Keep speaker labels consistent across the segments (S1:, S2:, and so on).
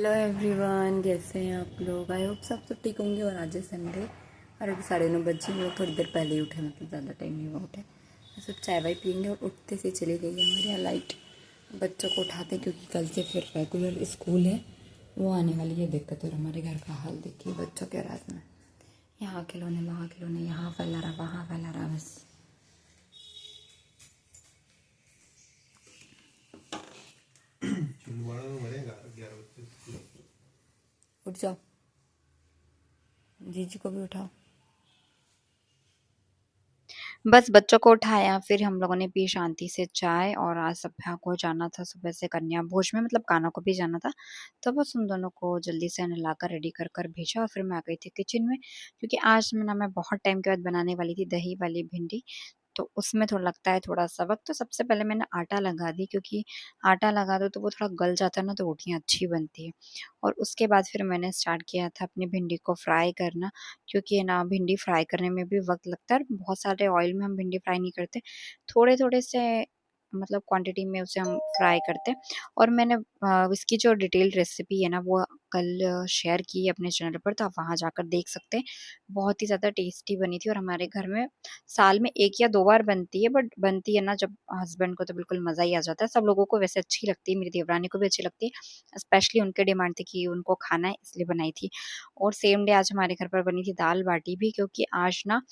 S1: Hello everyone, कैसे हैं आप लोग। आई होप सब तो ठीक होंगे। और आज है संडे और अभी 9:30 बजे। हम लोग थोड़ी देर पहले ही उठे, मतलब ज़्यादा टाइम नहीं हुआ उठे। सब चाय वाय पियेंगे और उठते से चली गई है हमारे यहाँ लाइट। बच्चों को उठाते हैं क्योंकि कल से फिर रेगुलर स्कूल है, वो आने वाली है दिक्कत। और हमारे घर का हाल देखिए बच्चों के राज में, यहाँ खिलौने वहाँ खिलौने, यहाँ फैला रहा वहाँ फैला रहा, बस। उठ जाओ, जीजी को भी उठाओ। बस बच्चों को उठाया, फिर हम लोगों ने पी शांति से चाय। और आज सभ्या को जाना था सुबह से कन्या भोज में, मतलब कान्हा को भी जाना था। तो बस उन दोनों को जल्दी से नहलाकर रेडी कर कर भेजा और फिर मैं आ गई थी किचन में, क्योंकि आज मैं बहुत टाइम के बाद बनाने वाली थी दही वाली भिंडी। तो उसमें थोड़ा लगता है थोड़ा सा वक्त। तो सबसे पहले मैंने आटा लगा दी, क्योंकि आटा लगा दो तो वो थोड़ा गल जाता है ना, तो रोटियां अच्छी बनती है। और उसके बाद फिर मैंने स्टार्ट किया था अपनी भिंडी को फ्राई करना, क्योंकि है ना भिंडी फ्राई करने में भी वक्त लगता है। और बहुत सारे ऑयल में हम भिंडी फ्राई नहीं करते, थोड़े थोड़े से मतलब क्वांटिटी में उसे हम फ्राई करते हैं। और मैंने इसकी जो डिटेल्ड रेसिपी है ना वो कल शेयर की है अपने चैनल पर, तो आप वहाँ जाकर देख सकते हैं। बहुत ही ज़्यादा टेस्टी बनी थी। और हमारे घर में साल में 1 या 2 बार बनती है, बट बनती है ना जब हस्बैंड को, तो बिल्कुल मज़ा ही आ जाता है। सब लोगों को वैसे अच्छी लगती है, मेरी देवरानी को भी अच्छी लगती है। स्पेशली उनके डिमांड थी कि उनको खाना है, इसलिए बनाई थी। और सेम डे आज हमारे घर पर बनी थी दाल बाटी भी, क्योंकि आज ना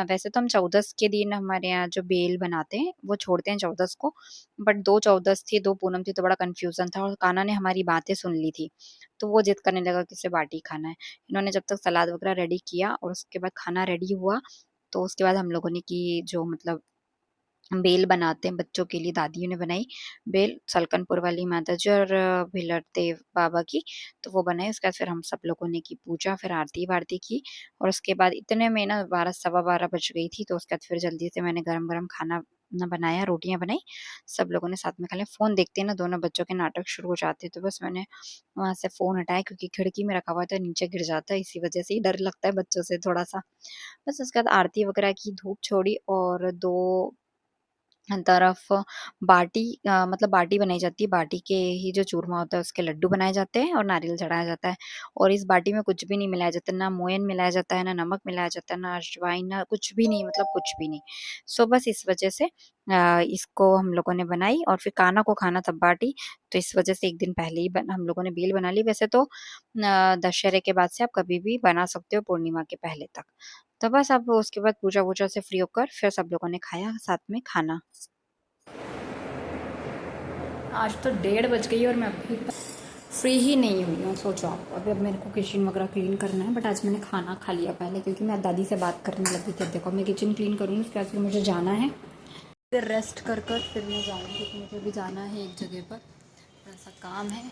S1: वैसे तो हम चौदस के दिन हमारे यहाँ जो बेल बनाते हैं वो छोड़ते हैं चौदस को, बट 2 चौदस थी 2 पूनम थी, तो बड़ा कन्फ्यूज़न था। और कान्हा ने हमारी बातें सुन ली थी, तो वो ज़िद करने लगा कि उसे बाटी खाना है। इन्होंने जब तक सलाद वगैरह रेडी किया और उसके बाद खाना रेडी हुआ, तो उसके बाद हम लोगों ने की जो मतलब बेल बनाते हैं बच्चों के लिए, दादियों ने बनाई बेल, सलकनपुर वाली माता जी और भिलट देव बाबा की। तो वो बनाई। उसके बाद फिर हम सब लोगों ने की पूजा, फिर आरती वारती की। और उसके बाद इतने में ना 12 सवा 12 बज गई थी। तो उसके बाद फिर जल्दी से मैंने गरम गरम खाना ना बनाया, रोटियां बनाई, सब लोगों ने साथ में खा लिया। फोन देखते हैं ना, दोनों बच्चों के नाटक शुरू हो जाते हैं, तो बस मैंने वहां से फोन हटाया, क्योंकि खिड़की में रखा हुआ था, नीचे गिर जाता है, इसी वजह से ही डर लगता है बच्चों से थोड़ा सा। बस उसके बाद आरती वगैरह की, धूप छोड़ी और 2 तरफ बाटी मतलब बाटी बनाई जाती है। बाटी के ही जो चूरमा होता है उसके लड्डू बनाए जाते हैं और नारियल चढ़ाया जाता है। और इस बाटी में कुछ भी नहीं मिलाया जाता, ना मोयन मिलाया जाता है, ना नमक मिलाया जाता है, ना अजवाइन, ना कुछ भी नहीं, मतलब कुछ भी नहीं। सो बस इस वजह से इसको हम लोगों ने बनाई। और फिर कान्हा को खाना था बाटी, तो इस वजह से 1 दिन पहले ही हम लोगों ने बेल बना ली। वैसे तो दशहरे के बाद से आप कभी भी बना सकते हो, पूर्णिमा के पहले तक। तो बस अब उसके बाद पूजा वूजा से फ्री होकर फिर सब लोगों ने खाया साथ में खाना। आज तो 1:30 बज गई और मैं अभी फ्री ही नहीं हुई हूँ। सोचो आप, अभी अब मेरे को किचन वगैरह क्लीन करना है, बट आज मैंने खाना खा लिया पहले, क्योंकि मैं दादी से बात करने लगी थी। अब देखो मैं किचन क्लीन करूँगी, उसके बाद फिर मुझे जाना है, फिर रेस्ट कर कर फिर मैं जाऊँगी, क्योंकि मुझे भी जाना है एक जगह पर, ऐसा काम है,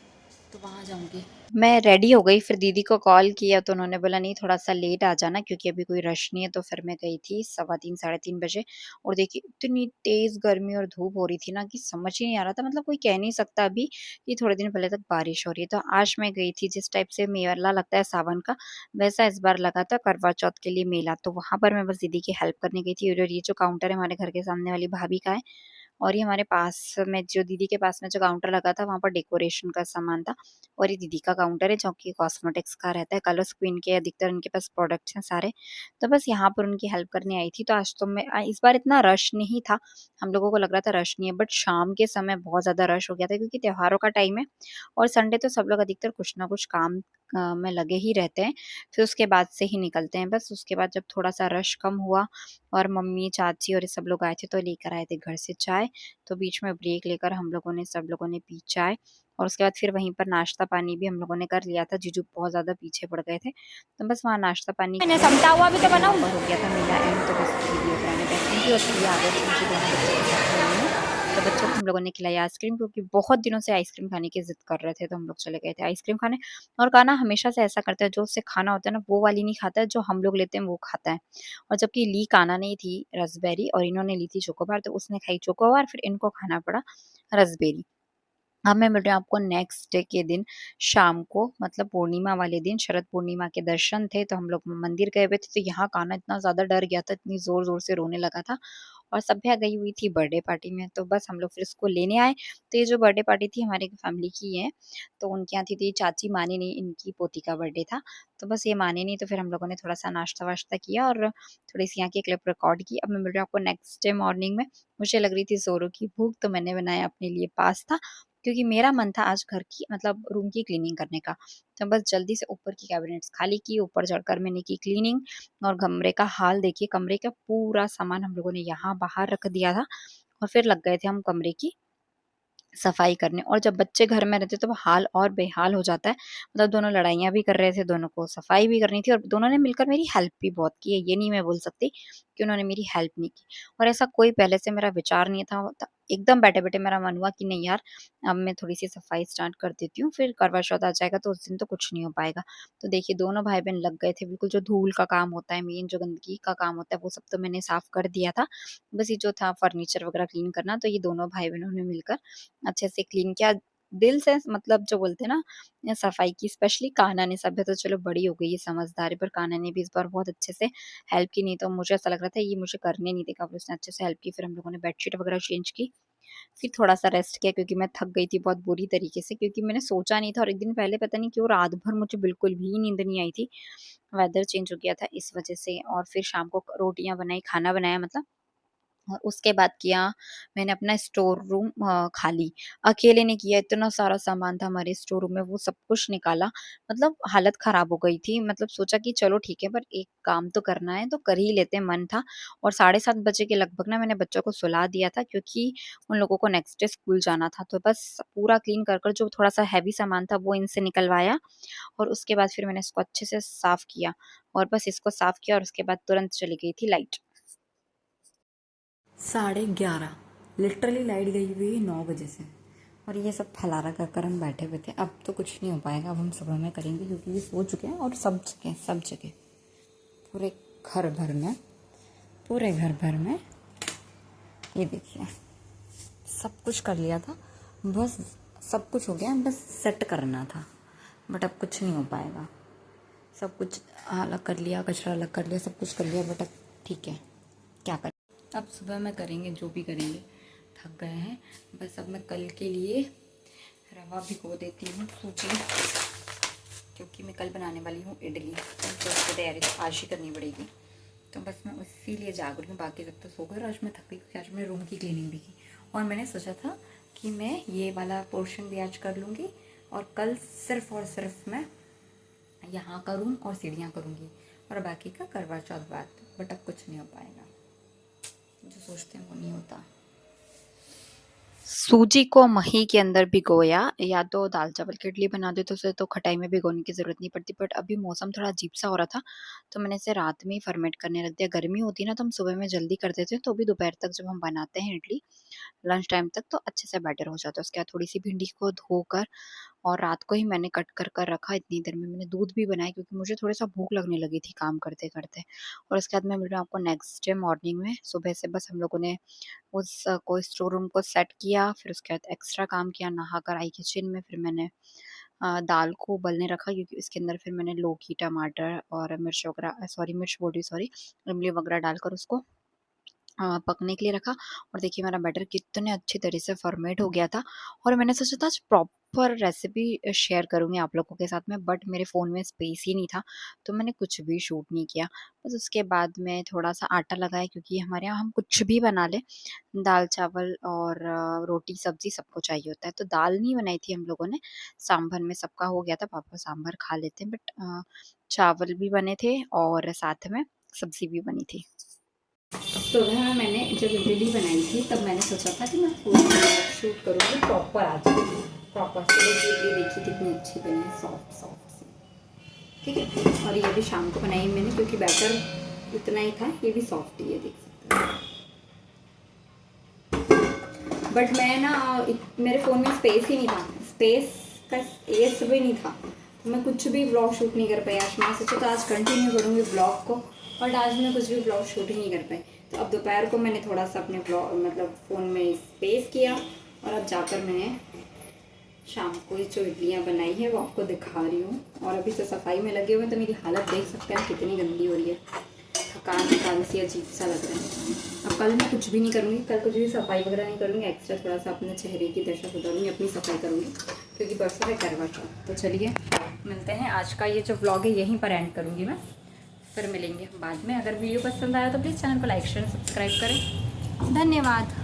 S1: तो वहाँ जाऊँगी। मैं रेडी हो गई, फिर दीदी को कॉल किया तो उन्होंने बोला नहीं थोड़ा सा लेट आ जाना, क्योंकि अभी कोई रश नहीं है। तो फिर मैं गई थी 3:15 3:30 बजे। और देखिए इतनी तेज गर्मी और धूप हो रही थी ना कि समझ ही नहीं आ रहा था। मतलब कोई कह नहीं सकता अभी कि थोड़े दिन पहले तक बारिश हो रही है। तो आज मैं गई थी, जिस टाइप से मेला लगता है सावन का, वैसा इस बार लगा था करवा चौथ के लिए मेला। तो वहां पर मैं बस दीदी की हेल्प करने गई थी। और ये जो काउंटर है हमारे घर के सामने वाली भाभी का है। और ये हमारे पास में जो दीदी के पास में जो काउंटर लगा था, वहाँ पर डेकोरेशन का सामान था। और ये दीदी का काउंटर है जो कि कॉस्मेटिक्स का रहता है। कलर्स क्वीन के अधिकतर उनके पास प्रोडक्ट्स हैं सारे। तो बस यहाँ पर उनकी हेल्प करने आई थी। तो आज तो मैं इस बार इतना रश नहीं था, हम लोगों को लग रहा था रश नहीं है, बट शाम के समय बहुत ज़्यादा रश हो गया था, क्योंकि त्योहारों का टाइम है। और संडे तो सब लोग अधिकतर कुछ ना कुछ काम में लगे ही रहते हैं। फिर उसके बाद से ही निकलते हैं। बस उसके बाद जब थोड़ा सा रश कम हुआ और मम्मी चाची और ये सब लोग आए थे, तो लेकर आए थे घर से चाय। तो बीच में ब्रेक लेकर हम लोगों ने सब लोगों ने पी चाय। और उसके बाद फिर वहीं पर नाश्ता पानी भी हम लोगों ने कर लिया था। जीजू बहुत ज़्यादा पीछे पड़ गए थे, तो बस वहाँ नाश्ता पानी मैंने समटा हुआ भी तो बनाऊँ हो गया था मेरा एंड। तो बस दीदी वगैरह ने बैठी थी और फिर आ गए थे मुझे दोनों बच्चों के साथ खेलने में। तो बच्चों को हम लोगों ने खिलाई आइसक्रीम, क्योंकि बहुत दिनों से आइसक्रीम खाने की जिद कर रहे थे, तो हम लोग चले गए थे आइसक्रीम खाने। और कान्हा हमेशा से ऐसा करता है, जो उससे खाना होता है ना वो वाली नहीं खाता है, जो हम लोग लेते हैं वो खाता है। और जबकि ली कान्हा ने थी रसबेरी और इन्होंने ली थी चोकोबार, तो उसने खाई चोकोबार, फिर इनको खाना पड़ा रसबेरी। अब मैं मिल रही हूँ आपको नेक्स्ट डे के दिन शाम को, मतलब पूर्णिमा वाले दिन, शरद पूर्णिमा के दर्शन थे तो हम लोग मंदिर गए हुए थे। तो यहाँ कान्हा इतना ज़्यादा डर गया था, इतनी ज़ोर-ज़ोर से रोने लगा था और सभ्या गई हुई थी बर्थडे पार्टी में, तो बस हम लोग फिर इसको लेने आए। तो ये जो बर्थडे पार्टी थी हमारी फैमिली की है, तो उनके यहाँ थी, तो ये चाची मानी नहीं, इनकी पोती का बर्थडे था। तो बस ये मानी नहीं, तो फिर हम लोगों ने थोड़ा-सा नाश्ता-वाश्ता किया और थोड़ी-सी यहाँ की क्लिप रिकॉर्ड की। अब मैं मिल रही हूँ आपको नेक्स्ट डे मॉर्निंग में। मुझे लग रही थी ज़ोरों की भूख, तो मैंने बनाया अपने लिए पास्ता, क्योंकि मेरा मन था आज घर की मतलब रूम की क्लीनिंग करने का। तो बस जल्दी से ऊपर की कैबिनेट्स खाली की, ऊपर चढ़कर मैंने की क्लीनिंग और कमरे का हाल देखिए, कमरे का पूरा सामान हम लोगों ने यहाँ बाहर रख दिया था और फिर लग गए थे हम कमरे की सफाई करने। और जब बच्चे घर में रहते तो हाल और बेहाल हो जाता है। मतलब दोनों लड़ाइयाँ भी कर रहे थे, दोनों को सफाई भी करनी थी और दोनों ने मिलकर मेरी हेल्प भी बहुत की है। ये नहीं मैं बोल सकती कि उन्होंने मेरी हेल्प नहीं की। और ऐसा कोई पहले से मेरा विचार नहीं था। एकदम बैठे-बैठे मेरा मन हुआ कि नहीं यार, अब मैं थोड़ी-सी सफाई स्टार्ट कर देती हूँ, फिर करवा चौथ आ जाएगा तो उस दिन तो कुछ नहीं हो पाएगा। तो देखिए दोनों भाई-बहन लग गए थे, बिल्कुल जो धूल का काम होता है, मेन जो गंदगी का काम होता है, वो सब तो मैंने साफ कर दिया था। बस ये जो था फर्नीचर वगैरह क्लीन करना, तो ये दोनों भाई-बहनों ने मिलकर अच्छे से क्लीन किया। दिल से, मतलब जो बोलते हैं ना, सफाई की। स्पेशली कान्हा ने, सभ्य तो चलो बड़ी हो गई है, समझदार है, पर कान्हा ने भी इस बार बहुत अच्छे से हेल्प की। नहीं तो मुझे ऐसा लग रहा था ये मुझे करने नहीं देगा, पर उसने अच्छे से हेल्प की। फिर हम लोगों ने बेडशीट वगैरह चेंज की, फिर थोड़ा-सा रेस्ट किया क्योंकि मैं थक गई थी बहुत बुरी तरीके से, क्योंकि मैंने सोचा नहीं था और एक दिन पहले पता नहीं क्यों रात भर मुझे बिल्कुल भी नींद नहीं आई थी। वेदर चेंज हो गया था इस वजह से। और फिर शाम को रोटियाँ बनाई, खाना बनाया मतलब। और उसके बाद किया मैंने अपना स्टोर रूम खाली। अकेले ने किया, इतना सारा सामान था हमारे स्टोर रूम में, वो सब कुछ निकाला। मतलब हालत खराब हो गई थी, मतलब सोचा कि चलो ठीक है, पर एक काम तो करना है तो कर ही लेते हैं, मन था। और 7:30 बजे के लगभग ना मैंने बच्चों को सुला दिया था, क्योंकि उन लोगों को नेक्स्ट डे स्कूल जाना था। तो बस पूरा क्लीन कर कर जो थोड़ा-सा हेवी सामान था वो इनसे निकलवाया और उसके बाद फिर मैंने इसको अच्छे से साफ किया और बस इसको साफ किया और उसके बाद तुरंत चली गई थी लाइट।
S2: 11:30 लिटरली लाइट गई हुई है 9 बजे से। और ये सब फलारा कर कर हम बैठे हुए थे। अब तो कुछ नहीं हो पाएगा, अब हम सुबह में करेंगे क्योंकि ये सो चुके हैं। और सब जगह पूरे घर भर में, पूरे घर भर में ये देखिए सब कुछ कर लिया था। बस सब कुछ हो गया, बस सेट करना था। बट अब कुछ नहीं हो पाएगा। सब कुछ अलग कर लिया, कचरा अलग कर लिया, सब कुछ कर लिया, बट अब ठीक है, क्या करें। अब सुबह में करेंगे जो भी करेंगे, थक गए हैं। बस अब मैं कल के लिए रवा भिगो देती हूँ सूजी, क्योंकि मैं कल बनाने वाली हूँ इडली, तो उसकी तैयारी तो आज ही करनी पड़ेगी। तो बस मैं उसी लिए जाग रही हूँ, बाकी सब तो सो गए। और आज मैं थक गई क्योंकि आज मैंने रूम की क्लीनिंग भी की। और मैंने सोचा था कि मैं ये वाला पोर्शन भी आज कर लूँगी और कल सिर्फ और सिर्फ मैं यहाँ का रूम और सीढ़ियाँ करूँगी और बाकी का करवा चौथ बाद। बट अब कुछ नहीं हो पाएगा, जो सोचते हैं वो नहीं होता।
S1: सूजी को मही के अंदर भिगोया, या तो दाल चावल की इडली बना दे तो उसे तो खटाई में भिगोने की ज़रूरत नहीं पड़ती। बट अभी मौसम थोड़ा अजीब-सा हो रहा था, तो मैंने इसे रात में ही फर्मेंट करने रख दिया। गर्मी होती है ना तो हम सुबह में जल्दी कर देते हैं, तो अभी दोपहर तक जब हम बनाते हैं इडली, लंच टाइम तक, तो अच्छे से बैटर हो जाता है। उसके बाद थोड़ी-सी भिंडी को धोकर और रात को ही मैंने कट कर कर रखा। इतनी देर में मैंने दूध भी बनाया क्योंकि मुझे थोड़ा-सा भूख लगने लगी थी काम करते-करते। और उसके बाद मैं मिल रही हूँ आपको नेक्स्ट डे मॉर्निंग में। सुबह से बस हम लोगों ने उस को स्टोर रूम को सेट किया, फिर उसके बाद एक्स्ट्रा काम किया, नहाकर आई किचन में। फिर मैंने दाल को उबलने रखा क्योंकि इसके अंदर फिर मैंने लौकी, टमाटर और मिर्च वगैरह, सॉरी मिर्च बोल रही, सॉरी, इमली वगैरह डालकर उसको पकने के लिए रखा। और देखिए मेरा बैटर कितने अच्छी तरह से फर्मेट हो गया था। और मैंने सोचा था आज प्रॉपर रेसिपी शेयर करूँगी आप लोगों के साथ में, बट मेरे फ़ोन में स्पेस ही नहीं था, तो मैंने कुछ भी शूट नहीं किया। बस उसके बाद में थोड़ा-सा आटा लगाया क्योंकि हमारे यहाँ हम कुछ भी बना लें, दाल-चावल और रोटी, सब्ज़ी सबको चाहिए होता है। तो दाल नहीं बनाई थी हम लोगों ने, सांभर में सबका हो गया था, पापा सांभर खा लेते हैं, बट चावल भी बने थे और साथ में सब्ज़ी भी बनी थी।
S2: सुबह में मैंने जब इडली बनाई थी तब मैंने सोचा था कि मैं फूड शूट करूँगी प्रॉपर आज, प्रॉपर से। इडली देखी कितनी अच्छी बनी है, सॉफ्ट सॉफ्ट सी, ठीक है। और ये भी शाम को बनाई मैंने क्योंकि बैटर इतना ही था, ये भी सॉफ्ट ही है, देख सकते हैं। बट मैं ना मेरे फ़ोन में स्पेस ही नहीं था, स्पेस का एस भी नहीं था, तो मैं कुछ भी ब्लॉग शूट नहीं कर पाई। आज मैं सोचा था आज कंटिन्यू करूँगी ब्लॉग को, बट आज मैं कुछ भी ब्लॉग शूट ही नहीं कर पाई। तो अब दोपहर को मैंने थोड़ा सा अपने ब्लॉग मतलब फ़ोन में स्पेस किया और अब जाकर मैंने शाम को ही जो इडलियाँ बनाई है वो आपको दिखा रही हूँ। और अभी तो सफाई में लगे हुए हैं तो मेरी हालत देख सकते हैं कितनी गंदी हो रही है। थकान थकान सी अजीब सा लग रहा है। अब कल मैं कुछ भी नहीं करूँगी, कल कुछ भी सफाई वगैरह नहीं करूँगी। एक्स्ट्रा थोड़ा सा अपने चेहरे की दशा सुधारूँगी, अपनी सफाई करूँगी क्योंकि परसों है करवा चौथ। तो चलिए मिलते हैं। आज का ये जो व्लॉग है यहीं पर एंड करूँगी मैं, फिर मिलेंगे बाद में। अगर वीडियो पसंद आया तो प्लीज़ चैनल को लाइक शेयर सब्सक्राइब करें। धन्यवाद।